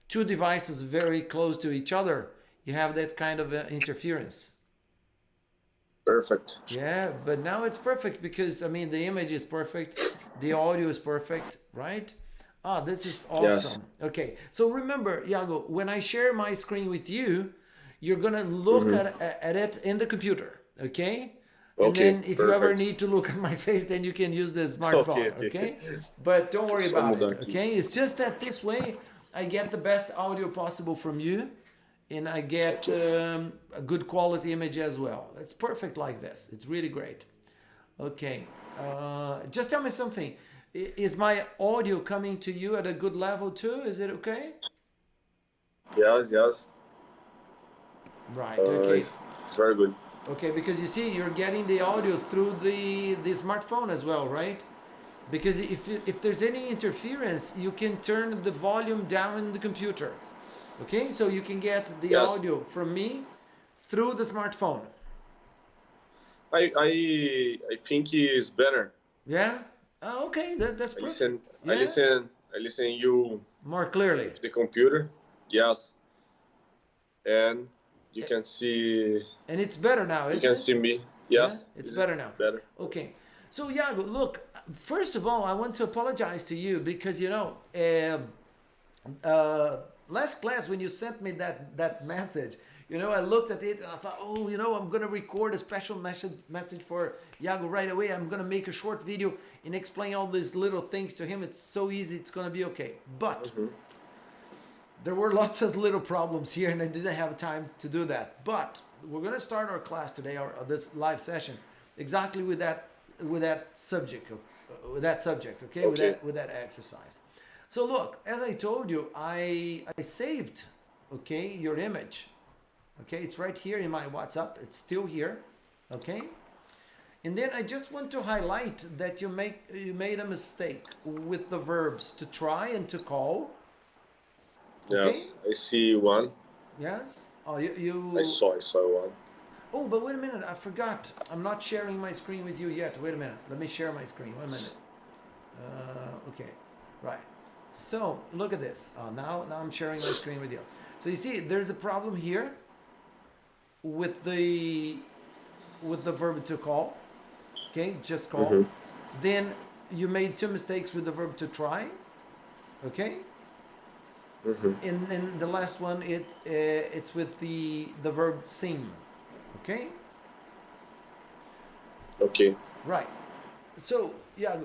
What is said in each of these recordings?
two devices very close to each other, you have that kind of interference. Perfect. Yeah, but now it's perfect because I mean the image is perfect, the audio is perfect, right? Ah, this is Yes. awesome. Okay, so remember, Iago, when I share my screen with you, you're gonna look Mm-hmm. at it in the computer, okay? And Okay, then if you ever perfect. need to look at my face, then you can use the Ok, smartphone, ok. okay? But don't worry Só about mudar it, aqui. okay? It's just that this way I get the best audio possible from you and I get Ok. a good quality image as well. It's perfect like this. It's really great. Okay. Just tell me something. Is my audio coming to you at a good level too? Is it okay? Yes, yes. Right. Okay. It's very good. Okay. Because you see, you're getting the audio through the smartphone as well, right? Because if there's any interference, you can turn the volume down in the computer. Okay. So you can get the Yes. audio from me through the smartphone. I think it's better. Yeah. Oh, okay. That's I perfect. listen I Yeah. listen I listen you More clearly. with the computer. Yes. And you can see And it's better now, you isn't can it? see me. Yeah, Yes. it's It's better now. better. Okay. So, Iago, look, first of all, I want to apologize to you because, last class when you sent me that message, I looked at it and I thought, oh, I'm going to record a special message for Iago right away. I'm going to make a short video and explain all these little things to him. It's so easy. It's going to be okay. But Mm-hmm. there were lots of little problems here and I didn't have time to do that. But we're going to start our class today, or this live session, exactly with that subject, okay, with Okay. that exercise. So look, as I told you, I saved, okay, your image, okay, it's right here in my WhatsApp, it's still here, okay. And then I just want to highlight that you made a mistake with the verbs to try and to call, okay. Yes. I see one. Yes. Oh, I saw one. Oh, but wait a minute. I forgot. I'm not sharing my screen with you yet. Wait a minute. Let me share my screen. 1 minute. Okay. Right. So look at this. Now I'm sharing my screen with you. So you see, there's a problem here with the verb to call. Okay, just call. Mm-hmm. Then you made two mistakes with the verb to try. Okay. Mm-hmm. And then the last one, it's with the verb sing. Okay. Okay. Right. So, yeah,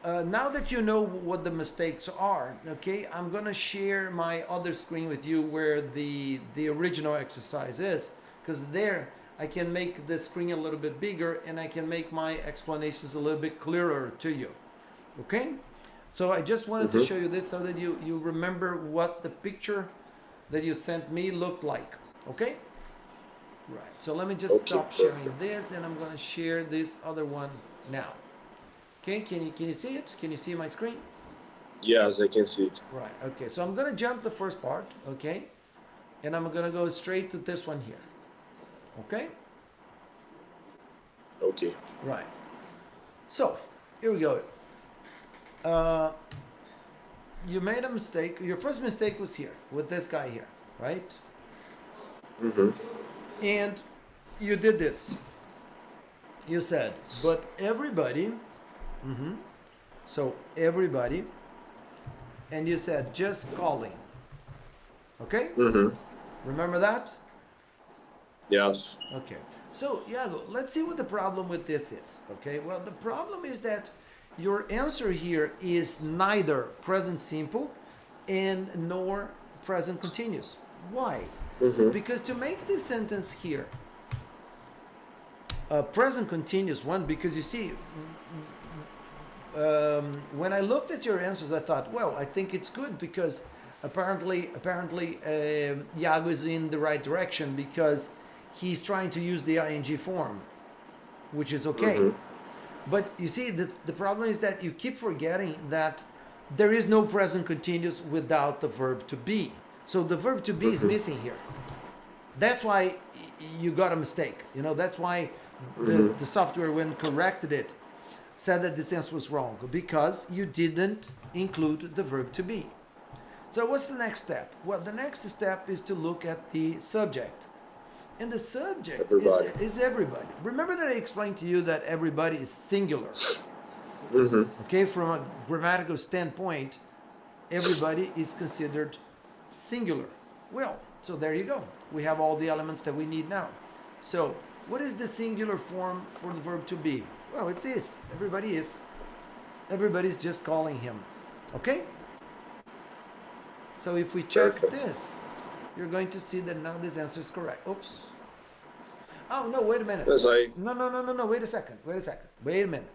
now that you know what the mistakes are, okay, I'm gonna share my other screen with you where the original exercise is, because there I can make the screen a little bit bigger and I can make my explanations a little bit clearer to you. Okay. So I just wanted to Mm-hmm. show you this so that you remember what the picture that you sent me looked like. Okay. Right. So let me just Okay. stop sharing Perfect. this and I'm gonna share this other one now. Okay, can you see it? Can you see my screen? Yes, I can see it. Right. Okay. So I'm gonna jump the first part. Okay, and I'm gonna go straight to this one here. Okay. Okay. Right. So here we go. Uh, you made a mistake. Your first mistake was here with this guy here, right? Mm-hmm. And you did this. You said, but everybody. So everybody, and you said just calling. Okay. Mm-hmm. Remember that? Yes. Okay. So, Iago, let's see what the problem with this is. Okay. Well, the problem is that your answer here is neither present simple and nor present continuous. Why? Mm-hmm. Because to make this sentence here a present continuous one, because you see, when I looked at your answers, I thought, well, I think it's good because apparently, Iago is in the right direction because he's trying to use the ing form, which is okay. Mm-hmm. But you see, the problem is that you keep forgetting that there is no present continuous without the verb to be. So the verb to be is Mm-hmm. missing here. That's why you got a mistake. That's why Mm-hmm. the software, when corrected it, said that this answer was wrong because you didn't include the verb to be. So what's the next step? Well, the next step is to look at the subject. And the subject Everybody. is everybody. Remember that I explained to you that everybody is singular. Mm-hmm. Okay, from a grammatical standpoint, everybody is considered singular. Well, so there you go. We have all the elements that we need now. So, what is the singular form for the verb to be? Well, it's is. Everybody is. Everybody's just calling him. Okay? So if we check Perfect. this, you're going to see that now this answer is correct. Oops. Oh, no, wait a minute. Yes, No, wait a second. Wait a minute.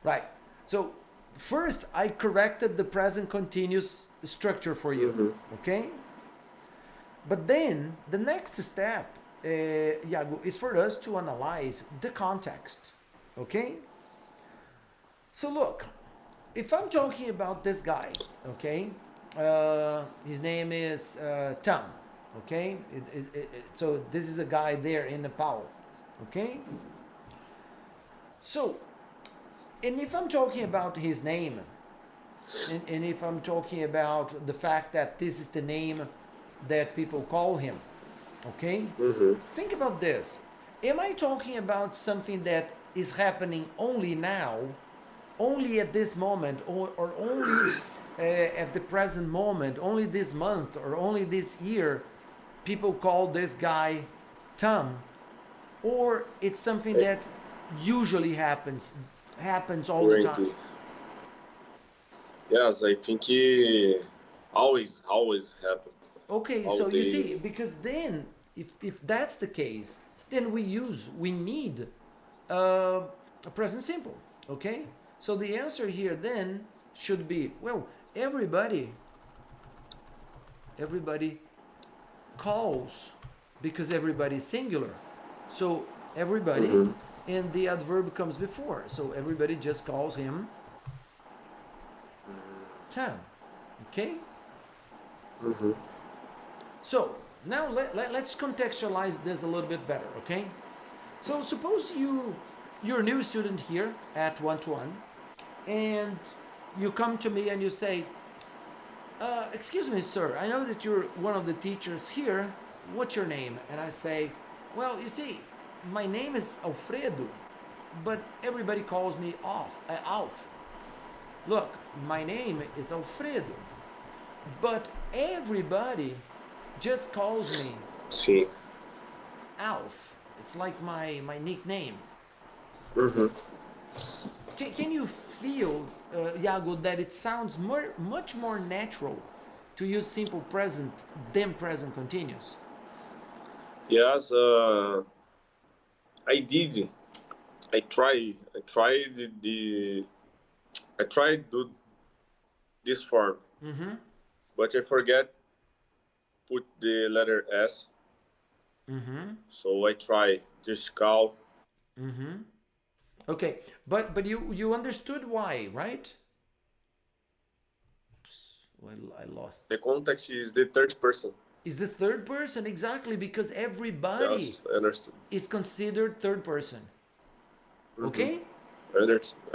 Right. So first I corrected the present continuous structure for you. Okay? But then the next step, Iago, is for us to analyze the context. Okay? So look, if I'm talking about this guy, okay, his name is Tom, okay? So this is a guy there in Nepal, okay? So, and if I'm talking about his name, and if I'm talking about the fact that this is the name that people call him, okay? Think about this. Am I talking about something that is happening only now, only at this moment, or only at the present moment, only this month, or only this year, people call this guy Tom? Or it's something that usually happens all the time? Currently. Yes, I think it always happen. Okay, All so you day. see, because then, if that's the case, then we need a present simple, okay? So the answer here then should be, well, everybody calls, because everybody is singular. So everybody, and the adverb comes before. So everybody just calls him Tom, okay? So now let's contextualize this a little bit better, okay? So suppose you're a new student here at One-to-One, and you come to me and you say, excuse me, sir, I know that you're one of the teachers here. What's your name? And I say, well, you see, my name is Alfredo, but everybody calls me Alf. Look, my name is Alfredo, but everybody just calls me Sim. Alf. It's like my nickname. Can you feel, Iago, that it sounds much more natural to use simple present than present continuous? Yes, I did. I tried do this form, but I forget put the letter S. So I try just call. Okay, but you understood why, right? Oops, well, I lost. The context is the third person. Is the third person, exactly, because everybody Yes, I understood. is considered third person. Okay? I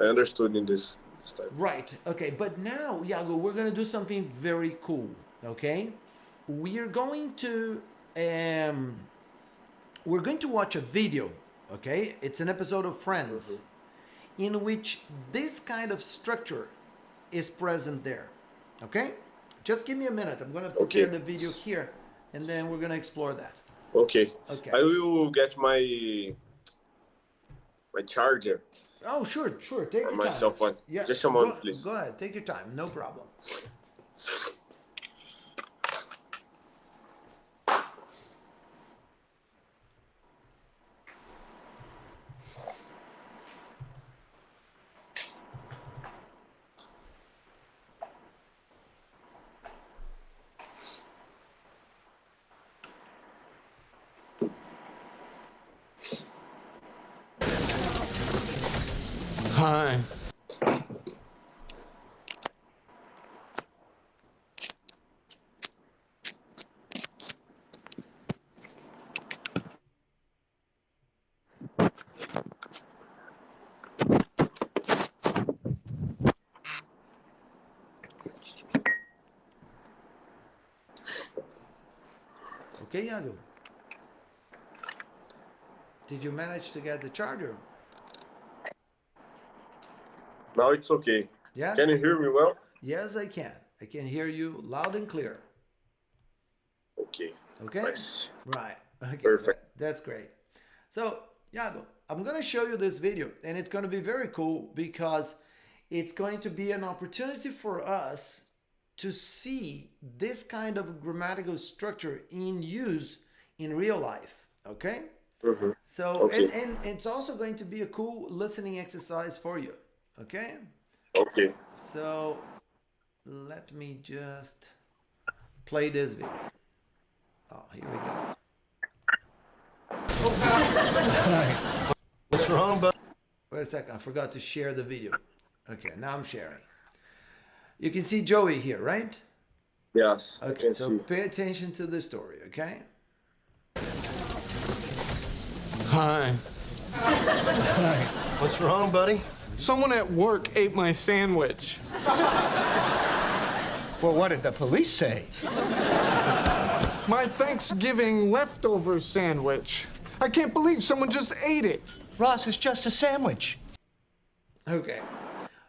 understood in this time. Right. Okay. But now, Iago, we're gonna do something very cool. Okay? We're going to watch a video. Okay? It's an episode of Friends, in which this kind of structure is present there. Okay? Just give me a minute. I'm gonna prepare the video here, and then we're gonna explore that. Okay. Okay. I will get my charger. Oh, sure. Take your My time. cell phone. Yeah. Just a moment, please. Go ahead. Take your time. No problem. Hi. Okay, Iago. Did you manage to get the charger? Now it's okay. Yes? Can you hear me well? Yes, I can. I can hear you loud and clear. Okay. Okay? Nice. Right. Okay. Perfect. That's great. So, Iago, I'm going to show you this video, and it's going to be very cool because it's going to be an opportunity for us to see this kind of grammatical structure in use in real life. Okay? Mm-hmm. So, Okay. and it's also going to be a cool listening exercise for you. Okay? Okay. So, let me just play this video. Oh, here we go. What's wrong, bud? Wait a second, I forgot to share the video. Okay, now I'm sharing. You can see Joey here, right? Yes. I Okay, can so see. pay attention to the story, okay? Hi. Hi. What's wrong, buddy? Someone at work ate my sandwich. Well, what did the police say? My Thanksgiving leftover sandwich. I can't believe someone just ate it. Ross, it's just a sandwich. Okay.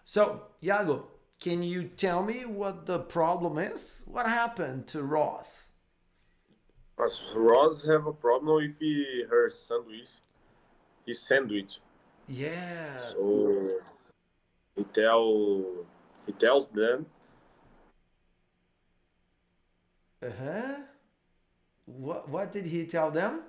So, Iago, can you tell me what the problem is? What happened to Ross? Does Ross have a problem with her sandwich? His sandwich. Yeah. So he tells them. Uh-huh. What did he tell them?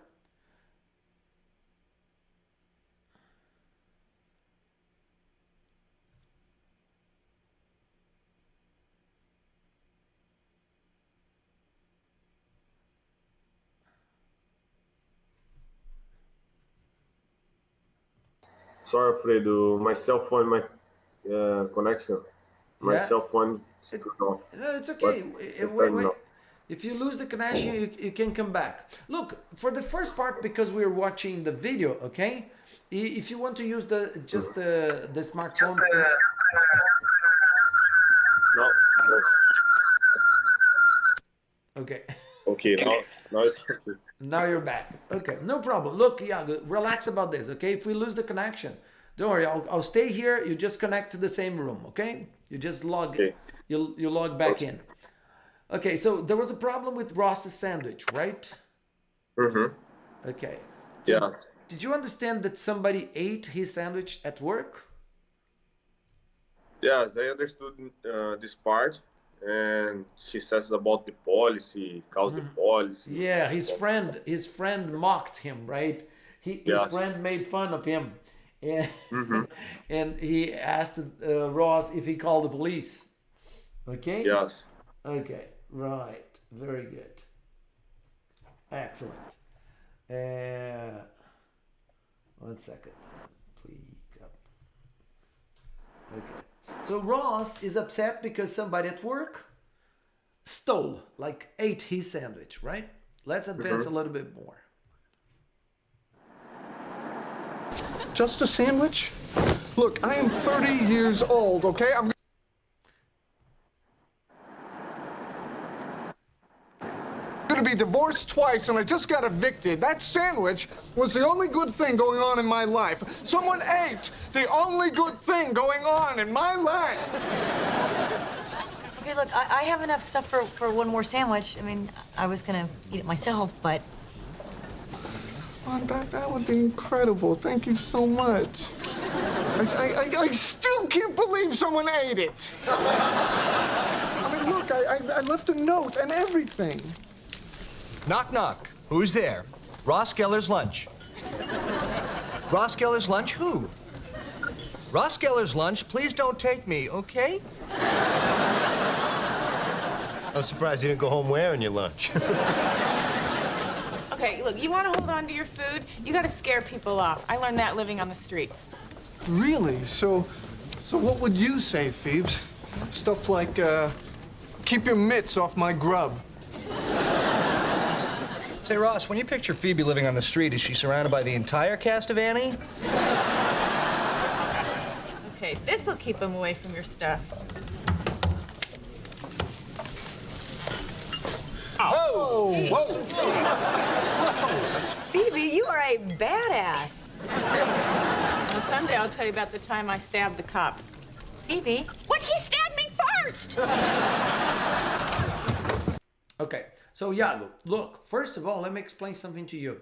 Sorry, Alfredo. My cell phone, my connection. My Yeah. cell phone is turned off. No, it's okay. But- Wait. If you lose the connection, you can come back. Look, for the first part, because we're watching the video, okay? If you want to use the smartphone. No. Okay. Okay. Now it's okay. Now you're back. Okay, no problem. Look, Iago, relax about this, okay? If we lose the connection, don't worry. I'll stay here. You just connect to the same room, okay? You just log. Okay. You log back in. Okay, so there was a problem with Ross's sandwich, right? Mm-hmm. Okay. So Yeah. did you understand that somebody ate his sandwich at work? Yes, I understood this part, and she says about the policy, calls the policy. Yeah, his friend mocked him, right? His Yes. friend made fun of him, and Mm-hmm. and he asked Ross if he called the police. Okay. Yes. Okay. Right. Very good. Excellent. 1 second. Please. Okay. So Ross is upset because somebody at work stole, like ate his sandwich, right? Let's advance a little bit more. Just a sandwich? Look, I am 30 years old, okay? I'm gonna be divorced twice and I just got evicted. That sandwich was the only good thing going on in my life. Someone ate the only good thing going on in my life. Okay, look, I have enough stuff for one more sandwich. I mean, I was gonna eat it myself, but Oh, that would be incredible. Thank you so much. I still can't believe someone ate it. I mean, look, I left a note and everything. Knock, knock. Who's there? Ross Geller's lunch. Ross Geller's lunch? Who? Ross Geller's lunch? Please don't take me, okay? I'm surprised you didn't go home wearing your lunch. Okay, look, you want to hold on to your food? You got to scare people off. I learned that living on the street. Really? So what would you say, Phoebes? Stuff like, keep your mitts off my grub. Say, Ross, when you picture Phoebe living on the street, is she surrounded by the entire cast of Annie? Okay, this will keep them away from your stuff. Oh! Phoebe, you are a badass. Well, someday I'll tell you about the time I stabbed the cop. Phoebe? What? He stabbed me first! Okay, so Iago, look, first of all, let me explain something to you.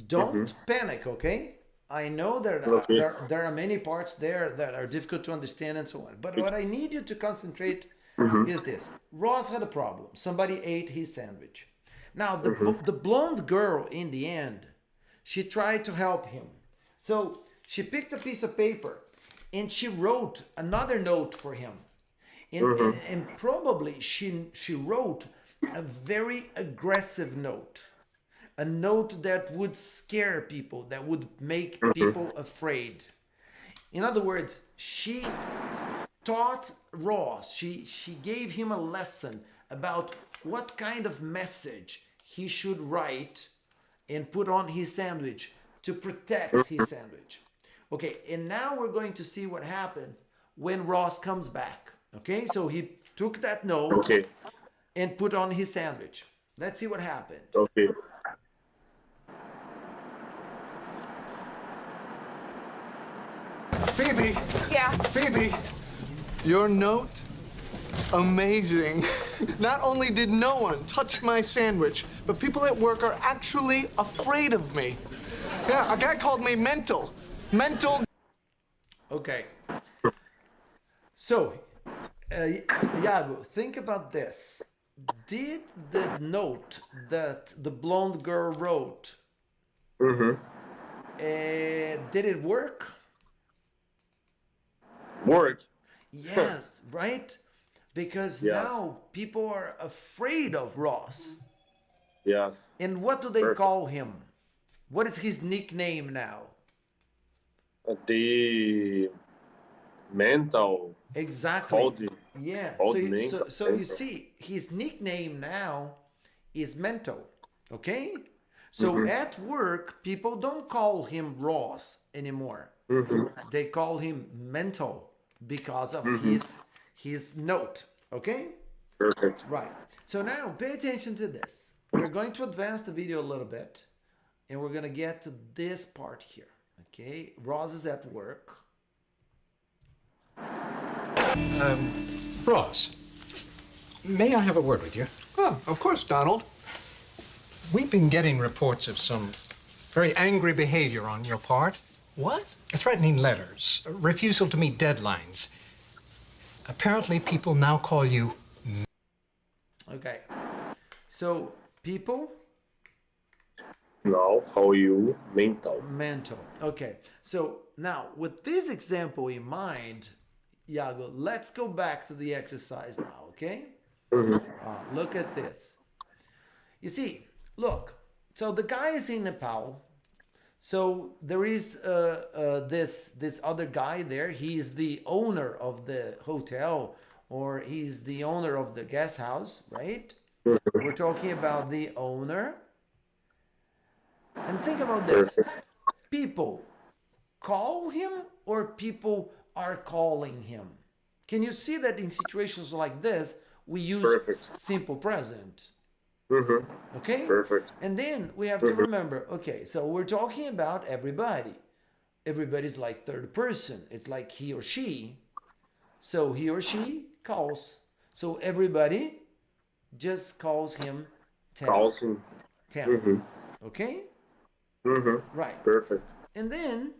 Don't panic, okay? I know there are many parts there that are difficult to understand and so on. But what I need you to concentrate is this. Ross had a problem. Somebody ate his sandwich. Now, the blonde girl, in the end, she tried to help him. So she picked a piece of paper and she wrote another note for him. And probably she wrote a very aggressive note. A note that would scare people, that would make people afraid. In other words, she taught Ross, she gave him a lesson about what kind of message he should write and put on his sandwich to protect his sandwich. Okay, and now we're going to see what happened when Ross comes back. Okay, so he took that note and put on his sandwich. Let's see what happened. Okay. Phoebe, Yeah. Phoebe, your note, amazing. Not only did no one touch my sandwich, but people at work are actually afraid of me. Yeah, a guy called me mental. Mental. Okay. So, Iago, think about this. Did the note that the blonde girl wrote, did it work? Work. Yes, right? Because now people are afraid of Ross. Yes. And what do they call him? What is his nickname now? The mental. Exactly. Called you. Yeah. Called So, me. so you see, his nickname now is Mental. Okay? So at work, people don't call him Ross anymore. They call him Mental because of his note. Okay? Perfect. Right. So now pay attention to this. We're going to advance the video a little bit and we're going to get to this part here. Okay? Ross is at work. Ross, may I have a word with you? Oh, of course, Donald. We've been getting reports of some very angry behavior on your part. What? Threatening letters, refusal to meet deadlines. Apparently, people now call you... Okay. So, people, Now, how you mental. mental. Okay. So, now with this example in mind, Iago, let's go back to the exercise now, okay? Look at this. You see, look. So the guy is in Nepal. So there is this other guy there. He's the owner of the hotel, or he's the owner of the guest house, right? We're talking about the owner. And think about this. People call him or people are calling him? Can you see that in situations like this, we use simple present? Okay? Perfect. And then we have to remember, okay, so we're talking about everybody. Everybody's like third person. It's like he or she. So he or she calls. So everybody just calls him 10. Calls him. 10. Okay? Right. Perfect. And then,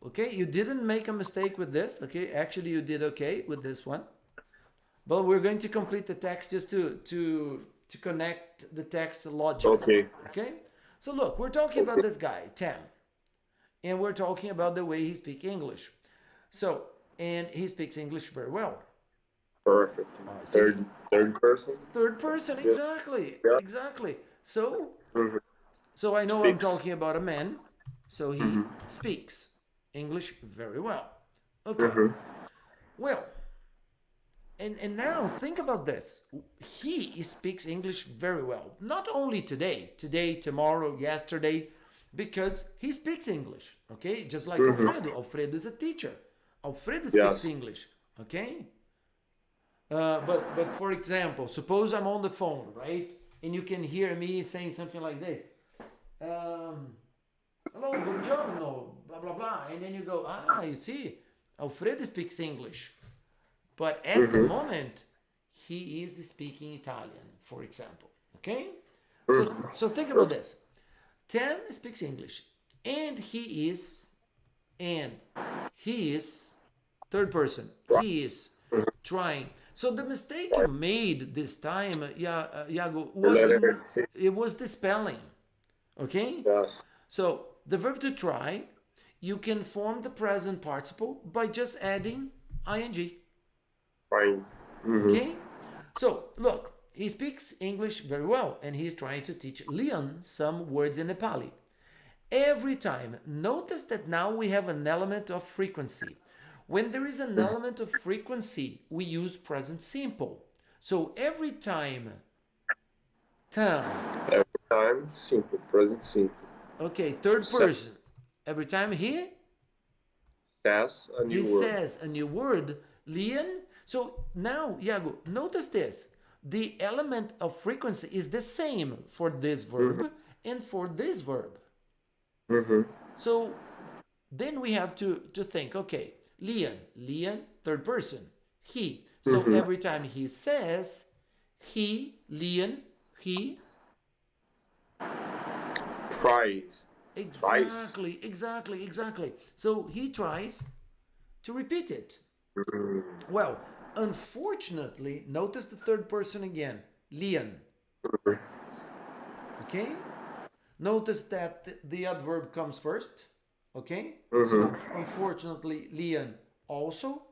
okay, you didn't make a mistake with this. Okay, actually you did okay with this one. But we're going to complete the text just to connect the text logically. Okay? So look, we're talking about this guy, 10. And we're talking about the way he speaks English. So, and he speaks English very well. Perfect. Third person. Third person, exactly. Yeah. Exactly. So, so I know I'm talking about a man. So he speaks English very well. Okay. Well, and now think about this. He speaks English very well. Not only today, tomorrow, yesterday, because he speaks English. Okay, just like Alfredo. Alfredo is a teacher. Alfredo speaks English. Okay. But for example, suppose I'm on the phone, right? and you can hear me saying something like this. Hello, buongiorno, blah, blah, blah. And then you go, you see, Alfredo speaks English. But at the moment, he is speaking Italian, for example. Okay? So think about this. 10 speaks English. And he is, third person, he is trying. So the mistake you made this time, Iago, was the spelling. Okay? Yes. So the verb to try, you can form the present participle by just adding ing. Fine. Okay? So look, he speaks English very well and he's trying to teach Leon some words in Nepali. Every time, notice that now we have an element of frequency. When there is an element of frequency, we use present simple. So every time, Every time, simple, present simple. okay, third person. Every time he Says a new word. says a new word, Leon. So now, Iago, notice this. The element of frequency is the same for this verb and for this verb. So then we have to think, okay, Leon, third person, he. So every time he says, Leon, he. Tries. Exactly. So he tries to repeat it. Well, unfortunately, notice the third person again, Leon. Okay? Notice that the adverb comes first. Okay? So unfortunately, Leon also.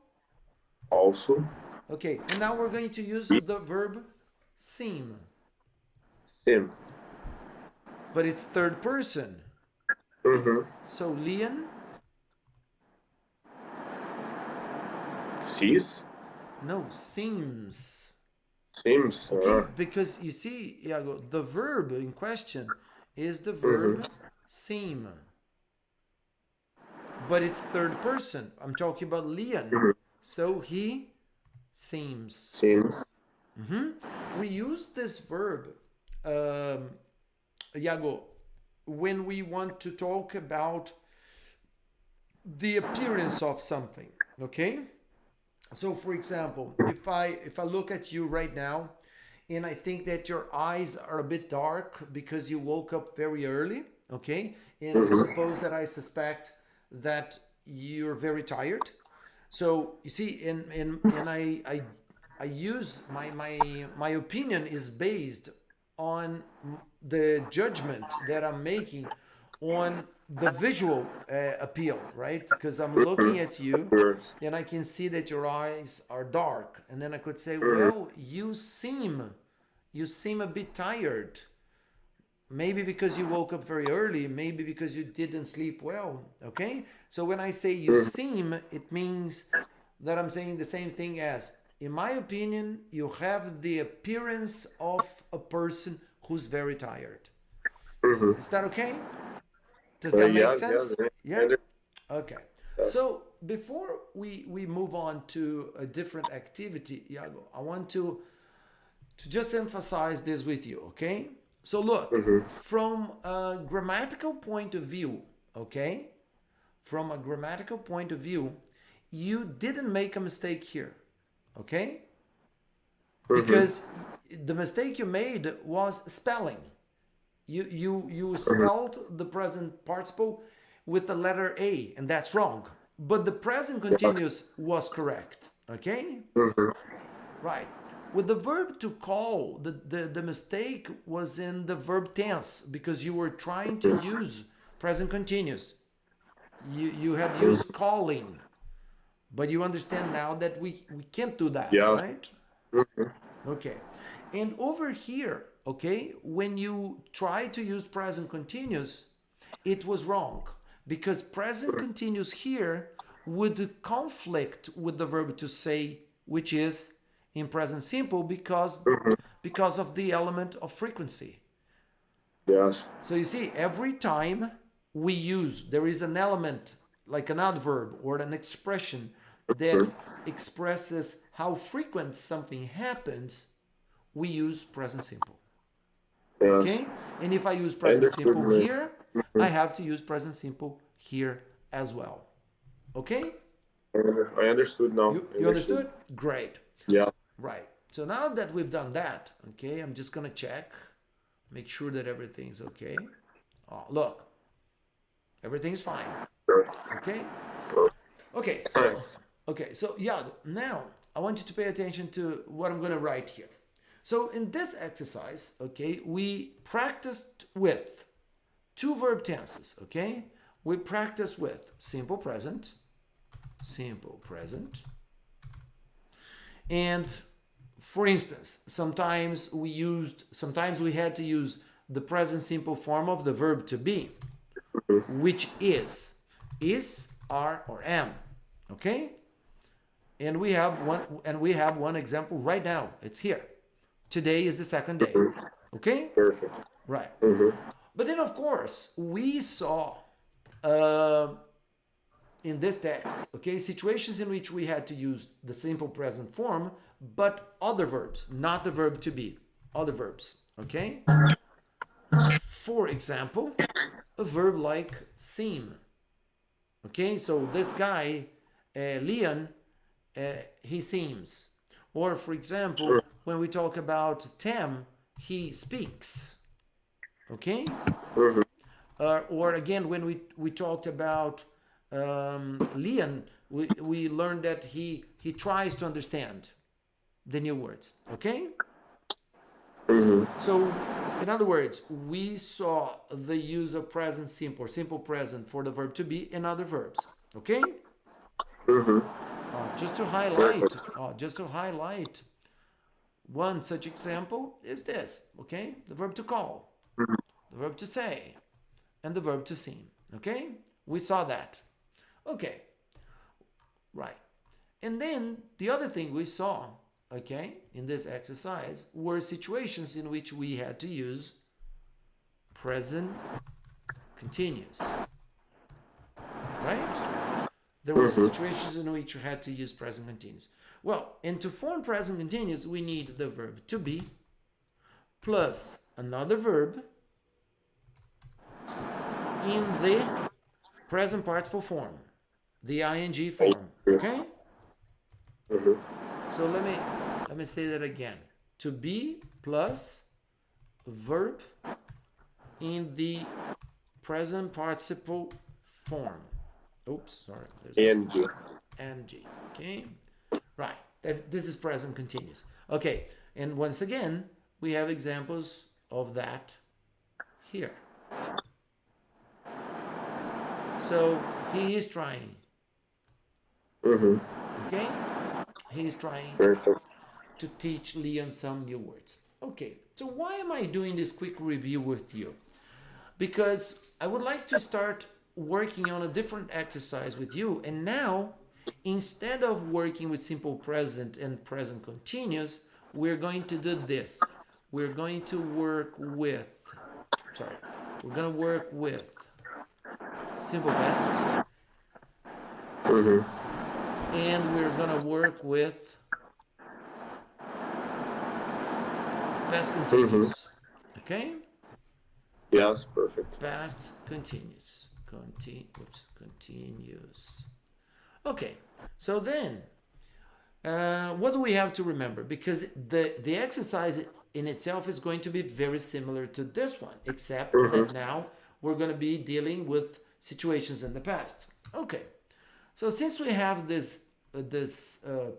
Also. Okay, and now we're going to use the verb seem. Sim. But it's third person. So Leon. Sees. No, seems. Seems. Okay, because you see, Iago, the verb in question is the verb seem. But it's third person. I'm talking about Leon. So he seems. Seems. We use this verb, Iago, when we want to talk about the appearance of something. Okay? So for example, if I look at you right now and I think that your eyes are a bit dark because you woke up very early, okay? And suppose that I suspect that you're very tired. So you see, and I use my opinion is based on the judgment that I'm making on the visual appeal, right? Because I'm looking at you and I can see that your eyes are dark, and then I could say, well, you seem a bit tired. Maybe because you woke up very early, maybe because you didn't sleep well, okay? So when I say you seem, it means that I'm saying the same thing as, in my opinion, you have the appearance of a person who's very tired. Is that okay? Does that make sense? Yeah? Okay. So before we move on to a different activity, Iago, I want to just emphasize this with you, okay? So look, from a grammatical point of view, okay? From a grammatical point of view, you didn't make a mistake here, okay? Because the mistake you made was spelling. You spelled the present participle with the letter A, and that's wrong. But the present continuous was correct, okay? Right. With the verb to call, the mistake was in the verb tense because you were trying to use present continuous. You had used calling, but you understand now that we can't do that, right? Okay. And over here, okay, when you try to use present continuous, it was wrong because present continuous here would conflict with the verb to say, which is in present simple because of the element of frequency. Yes. So you see, every time we use, there is an element like an adverb or an expression that expresses how frequent something happens, we use present simple. Okay? And if I use present understood, simple man. here, I have to use present simple here as well. Okay? I understood now. You understood? Great. Yeah. Right. So now that we've done that, okay, I'm just gonna check, make sure that everything's okay. Oh, look, everything's fine. Perfect. Okay. Perfect. Okay. So yeah. Now I want you to pay attention to what I'm gonna write here. So in this exercise, okay, we practiced with two verb tenses. Okay, we practiced with simple present, and for instance, sometimes we had to use the present simple form of the verb to be, which is, are, or am. Okay? And we have one example right now. It's here. Today is the second day. Okay? Perfect. Right. But then of course, we saw in this text, okay, situations in which we had to use the simple present form, but other verbs, not the verb to be, other verbs, okay? For example, a verb like seem, okay? So this guy, Leon, he seems. Or for example, when we talk about Tam, he speaks, okay? Or again, when we talked about Leon, we learned that he tries to understand the new words. Okay. So, in other words, we saw the use of present simple or simple present for the verb to be in other verbs. Okay. Just to highlight, one such example is this. Okay, the verb to call, the verb to say, and the verb to seem. Okay, we saw that. Okay, right. And then the other thing we saw, okay, in this exercise were situations in which we had to use present continuous, right? There were situations in which you had to use present continuous. Well, and to form present continuous, we need the verb to be plus another verb in the present participle form, the ing form. Okay. So let me say that again. To be plus verb in the present participle form. Oops, sorry. Ing. Ing. Okay. Right. This is present continuous. Okay. And once again, we have examples of that here. So he is trying. Okay? He is trying to teach Leon some new words. Okay, so why am I doing this quick review with you? Because I would like to start working on a different exercise with you. And now, instead of working with simple present and present continuous, we're going to do this. We're going to work with, simple past. And we're gonna work with past continuous. Okay? Yes, perfect. Past continuous. Continuous. Okay. So then, what do we have to remember? Because the exercise in itself is going to be very similar to this one, except that now we're going to be dealing with situations in the past. Okay. So since we have this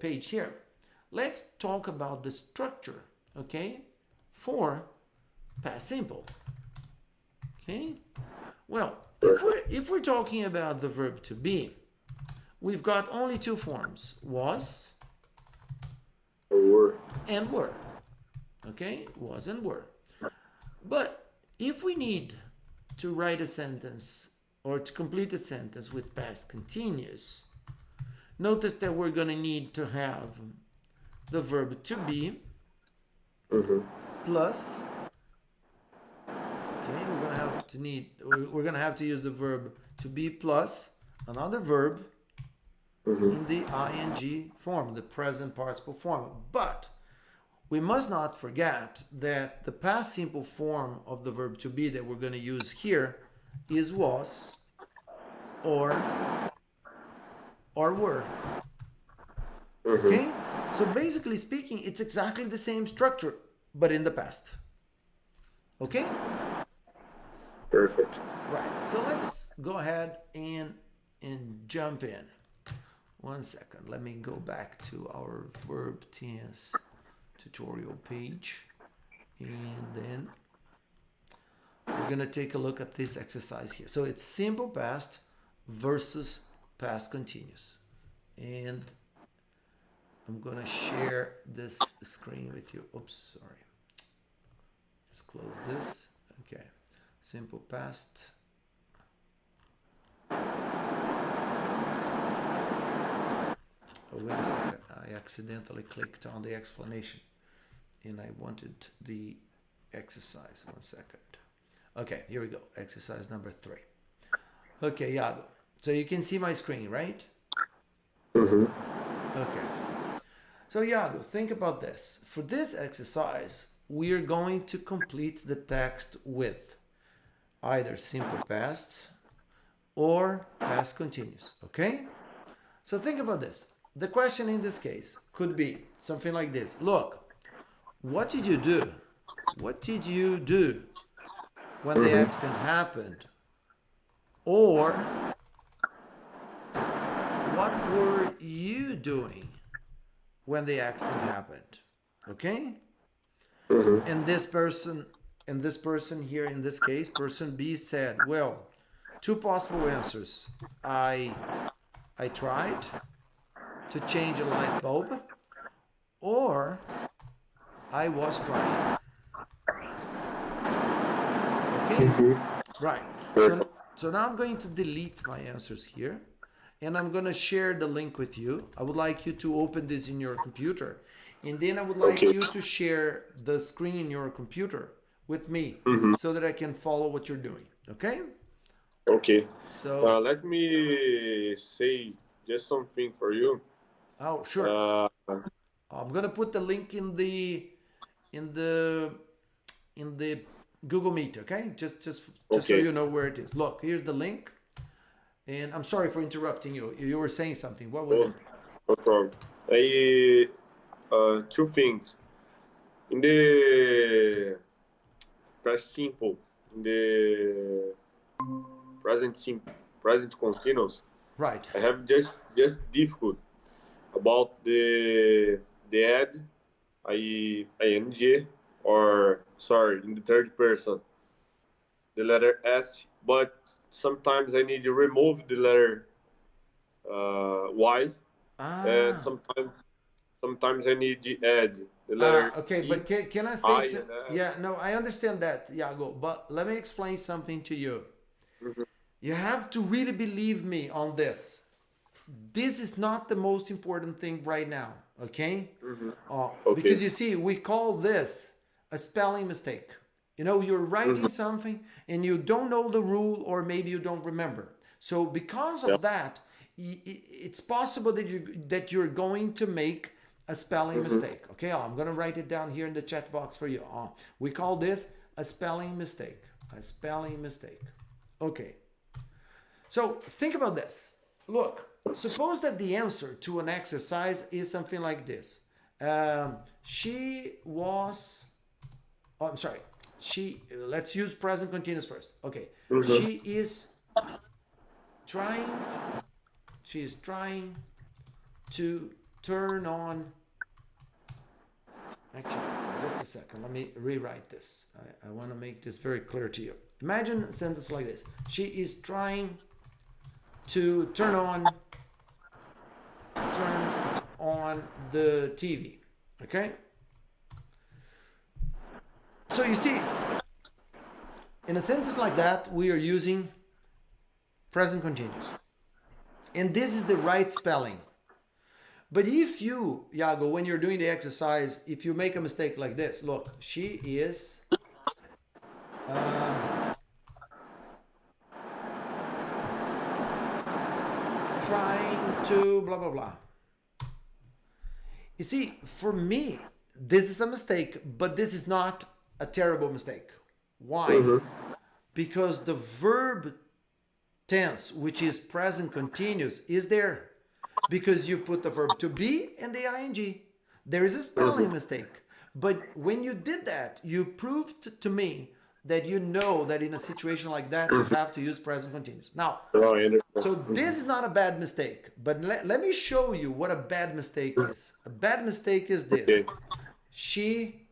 page here, let's talk about the structure, okay, for past simple. Okay. Well, if we're talking about the verb to be, we've got only two forms: was and were. Okay, was and were. But if we need to write a sentence or to complete a sentence with past continuous, notice that we're going to need to have the verb to be plus, okay, we're going to have to use the verb to be plus another verb in the ing form, the present participle form. But we must not forget that the past simple form of the verb to be that we're going to use here is was or were. Okay? So basically speaking, it's exactly the same structure, but in the past. Okay? Perfect. Right. So let's go ahead and jump in. 1 second. Let me go back to our verb tense tutorial page. And then we're going to take a look at this exercise here. So it's simple past versus past continuous. And I'm going to share this screen with you. Oops, sorry. Just close this. Okay. Simple past. Oh, wait a second. I accidentally clicked on the explanation and I wanted the exercise. 1 second. Okay, here we go. Exercise number 3. Okay, Iago. So you can see my screen, right? Okay. So Iago, think about this. For this exercise, we are going to complete the text with either simple past or past continuous, okay? So think about this. The question in this case could be something like this. Look, what did you do? What did you do when the accident happened? Or what were you doing when the accident happened? Okay? And this person here in this case, person B said, well, 2 possible answers. I tried to change a light bulb, or I was trying. Okay? Right. So now I'm going to delete my answers here, and I'm going to share the link with you. I would like you to open this in your computer, and then I would like you to share the screen in your computer with me so that I can follow what you're doing. Okay? Okay. So, Let me say just something for you. oh, sure. I'm gonna put the link in the Google Meet. Okay, just so Okay. you know where it is. Look, here's the link. And I'm sorry for interrupting you. You were saying something. What was it? No problem. 2 things. In the past simple, in the present continuous, Right. I have just difficult about the add ing, or sorry, in the third person, the letter S, but sometimes I need to remove the letter Y, and Ah. sometimes I need to add the letter Okay, E, but can I say I, so? and F. Yeah, no, I understand that, Iago, but let me explain something to you. You have to really believe me on this. This is not the most important thing right now, okay? Okay. Because you see, we call this a spelling mistake. You know, you're writing something and you don't know the rule, or maybe you don't remember. So because of that, it's possible that you're going to make a spelling mistake. Okay, I'm going to write it down here in the chat box for you. We call this a spelling mistake. A spelling mistake. Okay. So think about this. Look, suppose that the answer to an exercise is something like this. She was... Oh, I'm sorry. Let's use present continuous first. Okay. She is trying to turn on... Actually, just a second. Let me rewrite this. I want to make this very clear to you. Imagine a sentence like this. She is trying to turn on the TV. Okay? So you see, in a sentence like that, we are using present continuous. And this is the right spelling. But if you, Iago, when you're doing the exercise, if you make a mistake like this, look, she is trying to blah, blah, blah. You see, for me, this is a mistake, but this is not a terrible mistake. Why? Because the verb tense, which is present continuous, is there because you put the verb to be and the ing. There is a spelling mistake. But when you did that, you proved to me that you know that in a situation like that, you have to use present continuous. Now, Oh, I understand. so this is not a bad mistake, but let me show you what a bad mistake is. A bad mistake is this. Okay. She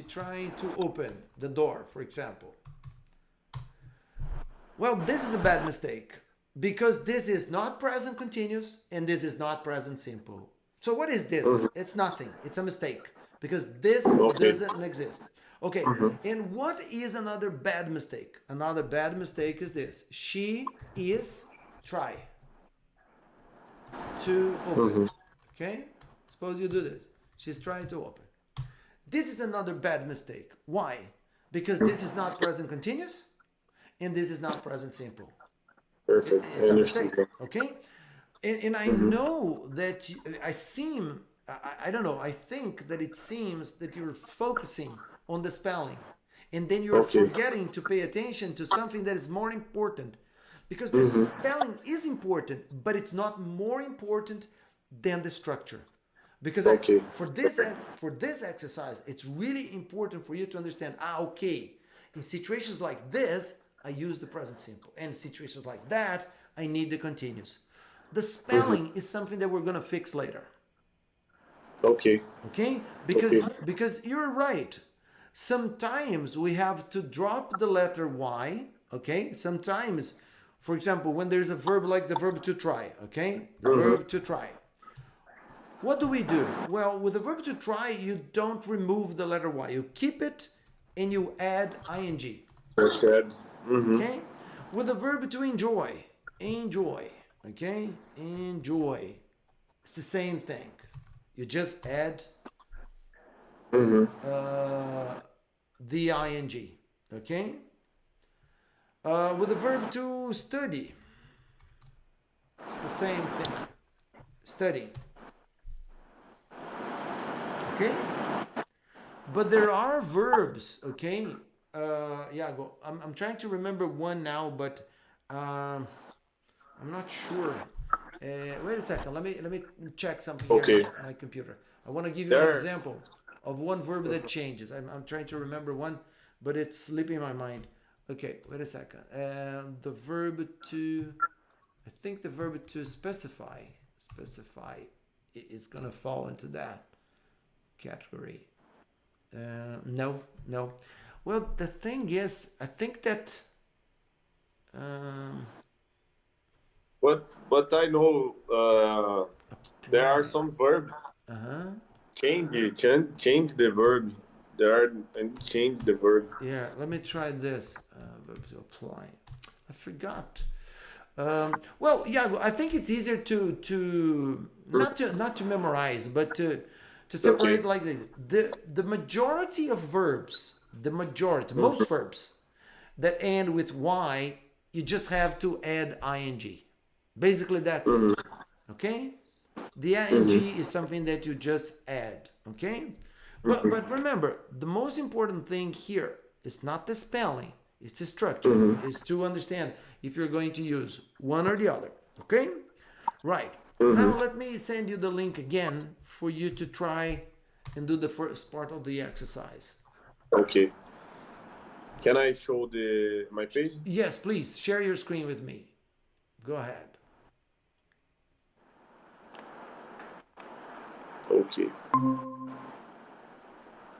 trying to open the door, for example. Well, this is a bad mistake because this is not present continuous and this is not present simple. So what is this? It's nothing. It's a mistake because this doesn't exist. Okay, and what is another bad mistake? Another bad mistake is this. She is try to open. Okay? Suppose you do this. She's trying to open. This is another bad mistake. Why? Because this is not present continuous and this is not present simple. Perfect. It's I a understand. mistake. Okay? And I know that I don't know, I think that it seems that you're focusing on the spelling and then you're forgetting to pay attention to something that is more important. Because the spelling is important, but it's not more important than the structure. Because for this exercise, it's really important for you to understand, in situations like this, I use the present simple. And in situations like that, I need the continuous. The spelling is something that we're going to fix later. Okay. Okay? Because you're right. Sometimes we have to drop the letter Y. Okay? Sometimes, for example, when there's a verb like the verb to try. Okay? The verb to try. What do we do? Well, with the verb to try, you don't remove the letter Y. You keep it and you add ing. Okay? With the verb to enjoy. Enjoy. Okay? Enjoy. It's the same thing. You just add the ing. Okay? With the verb to study. It's the same thing. Study. Okay? But there are verbs, okay? Iago, I'm trying to remember one now, but I'm not sure. Wait a second. Let me check something here on my computer. I want to give you an example of one verb that changes. I'm trying to remember one, but it's slipping my mind. Okay, wait a second. The verb to, I think the verb to specify is gonna fall into that category. No. Well, the thing is, I think that. But I know there are some verbs. Change the verb. Change the verb. Yeah, let me try this. Verb to apply. I forgot. Well, yeah, I think it's easier to not to memorize, but to separate like this. The majority of verbs, most verbs that end with Y, you just have to add ing. Basically, that's it. Okay? The ing is something that you just add. Okay? But remember, the most important thing here is not the spelling, it's the structure. It's to understand if you're going to use one or the other. Okay? Right. Now let me send you the link again for you to try and do the first part of the exercise. Okay. Can I show my page? Yes, please. Share your screen with me. Go ahead. Okay.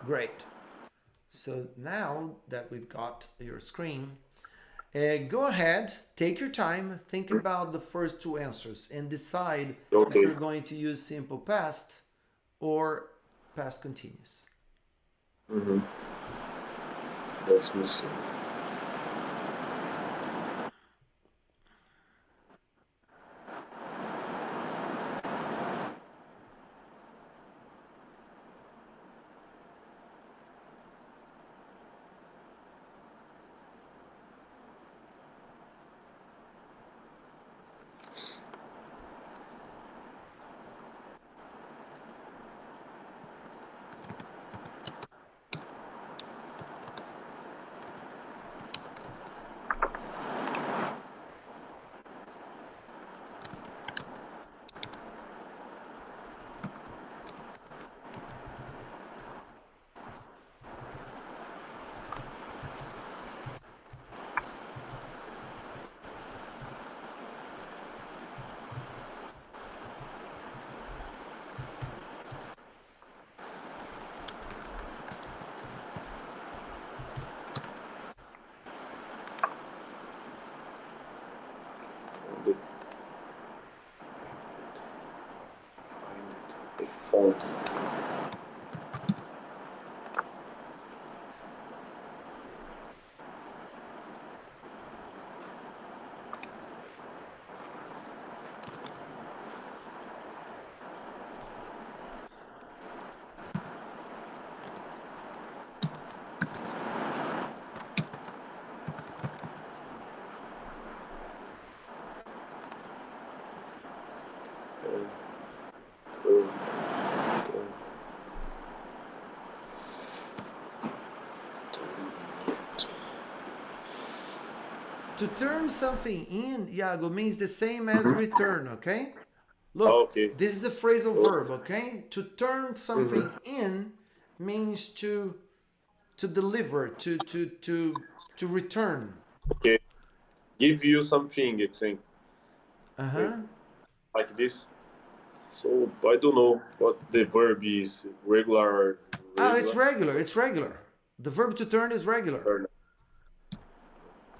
Great. So now that we've got your screen, go ahead, take your time, think about the first two answers and decide if you're going to use simple past or past continuous. That's missing. To turn something in, Iago, means the same as return, okay? Look, Okay. this is a phrasal verb, okay? To turn something in means to deliver, to return. Okay. Give you something, I think. Uh-huh. Like this. So I don't know what the verb is. Regular. Oh, it's regular. It's regular. The verb to turn is regular. Turn.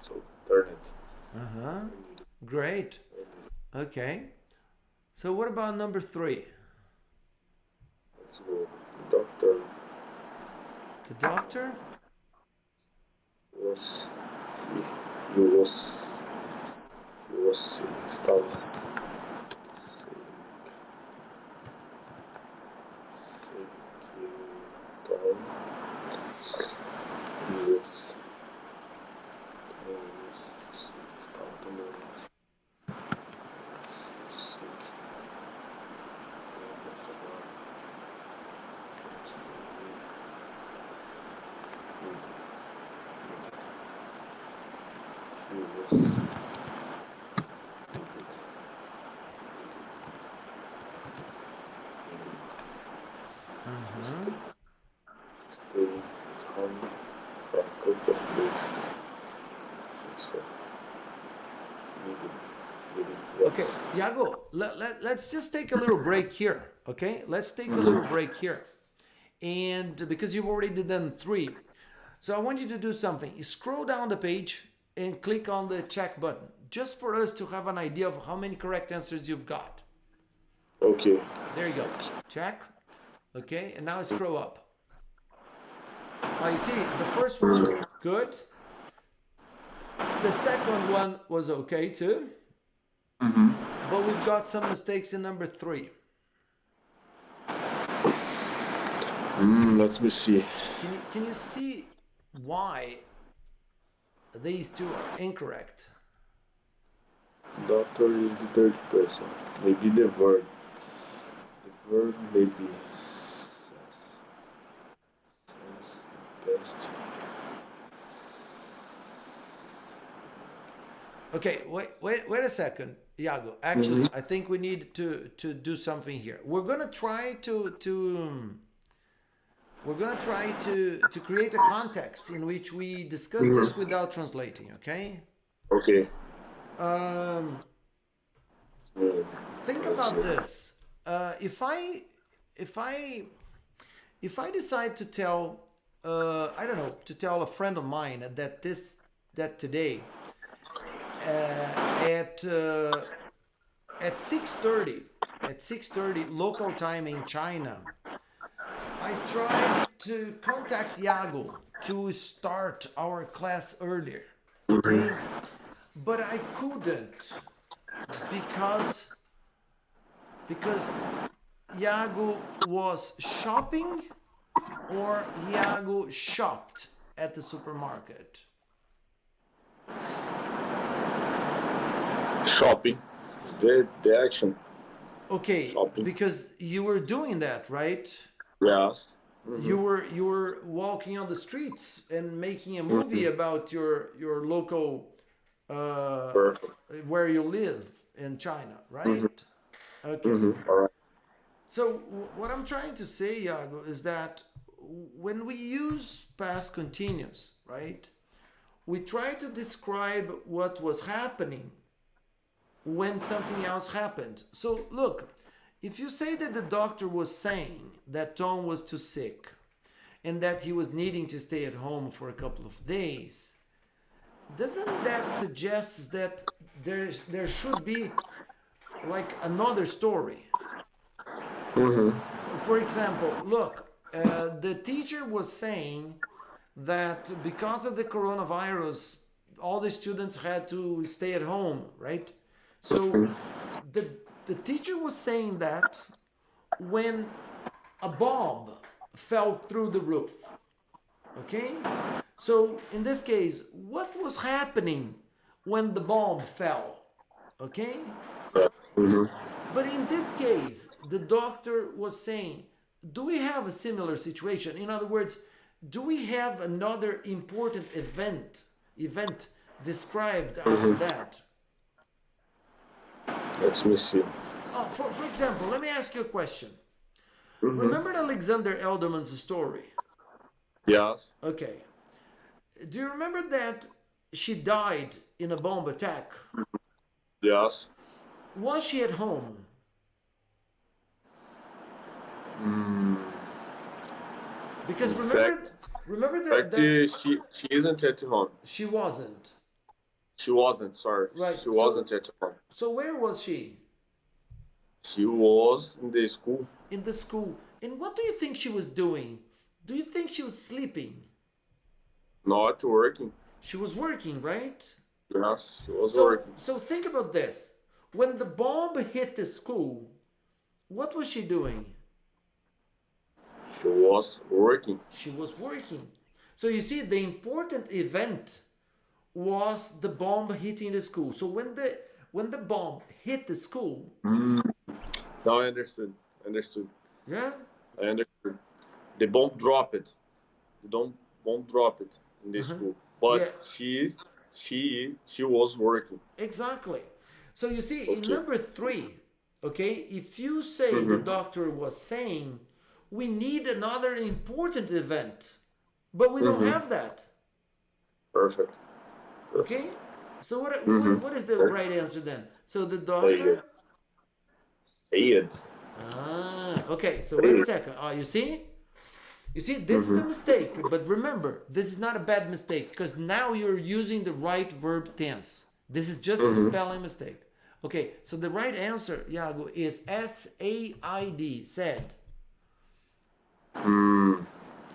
So turn it. Uh-huh. Great. Okay. So what about number 3? Let's go. Doctor The doctor? was. He was. He was sick. Estava. Sick. Sick. Então. He was. Estava também. Sick. He was. Uh-huh. Stay at home for a couple of days. So, Okay, Iago, let's just take a little break here, okay? Let's take a little break here. And because you've already done 3, so I want you to do something. You scroll down the page and click on the check button, just for us to have an idea of how many correct answers you've got. Okay. There you go. Check. Okay, and now scroll up. Now you see, the first one was good. The second one was okay too. But we've got some mistakes in number 3. Let me see. Can you see why these 2 are incorrect? Doctor is the third person. Maybe the verb. The verb maybe says best. Okay, wait a second, Iago. Actually, I think we need to do something here. We're gonna try to create a context in which we discuss this without translating. Okay. Okay. Think about this. If I decide to tell, I don't know, to tell a friend of mine that today at 6:30 local time in China, I tried to contact Iago to start our class earlier, okay? But I couldn't because Iago was shopping or Iago shopped at the supermarket. Shopping. The action. Okay, Shopping. because you were doing that, right? Yes. You were walking on the streets and making a movie about your local Perfect. where you live in China, right? Okay. All right. So what I'm trying to say, Iago, is that when we use past continuous, right? We try to describe what was happening when something else happened. So look, if you say that the doctor was saying that Tom was too sick and that he was needing to stay at home for a couple of days, doesn't that suggest that there should be like another story? For example, look, the teacher was saying that because of the coronavirus, all the students had to stay at home, right? So the teacher was saying that when a bomb fell through the roof, okay? So in this case, what was happening when the bomb fell, okay? But in this case, the doctor was saying, do we have a similar situation? In other words, do we have another important event described after that? Let me see. Oh, for example, let me ask you a question. Remember Alexander Elderman's story? Yes. Okay. Do you remember that she died in a bomb attack? Yes. Was she at home? Because remember that, She isn't at home. she wasn't. She wasn't, sorry. Right. She wasn't at home. So where was she? She was in the school. In the school. And what do you think she was doing? Do you think she was sleeping? Not working. She was working, right? Yes, she was working. So think about this. When the bomb hit the school, what was she doing? She was working. She was working. So you see, the important event was the bomb hitting the school. So when the bomb hit the school, Now I understood. yeah, I understood. The bomb dropped. The bomb dropped in the school. But Yeah. she was working. Exactly. So you see, in Okay. number 3, okay, if you say the doctor was saying, we need another important event, but we don't have that. Perfect. Okay? So what is the right answer then? So the Say doctor. it. Say it. Okay, so wait a second. You see? You see, this is a mistake, but remember, this is not a bad mistake because now you're using the right verb tense. This is just a spelling mistake. Okay, so the right answer, Iago, is S-A-I-D, said.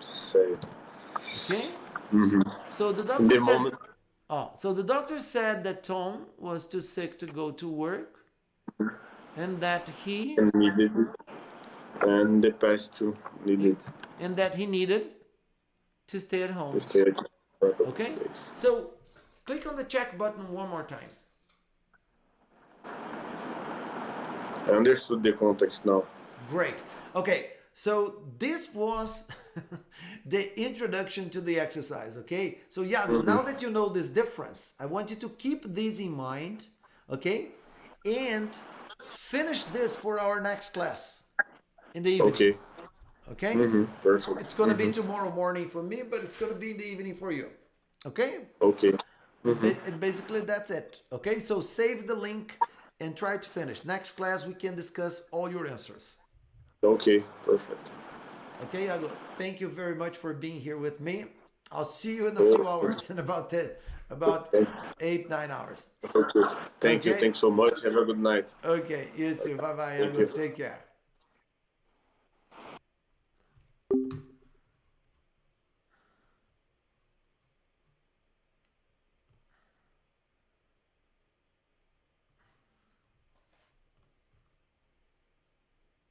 Say it. Okay? So the doctor The said. moment. So the doctor said that Tom was too sick to go to work, and that he Needed it. And the past two needed needed to stay at home. to stay at the Okay? place. So click on the check button one more time. I understood the context now. Great. Okay, so this was the introduction to the exercise, okay? So Iago, now that you know this difference, I want you to keep this in mind, okay? And finish this for our next class in the evening. Okay. Okay? Perfect. It's going to be tomorrow morning for me, but it's going to be in the evening for you. Okay? Okay. And basically that's it. Okay? So save the link and try to finish. Next class we can discuss all your answers. Okay. Perfect. Okay, Iago, thank you very much for being here with me. I'll see you in a few hours, in about 8-9 hours. Okay. Thank you. Okay. Thanks so much. Have a good night. Okay, you too. Bye-bye, Thank Iago. you. Take care.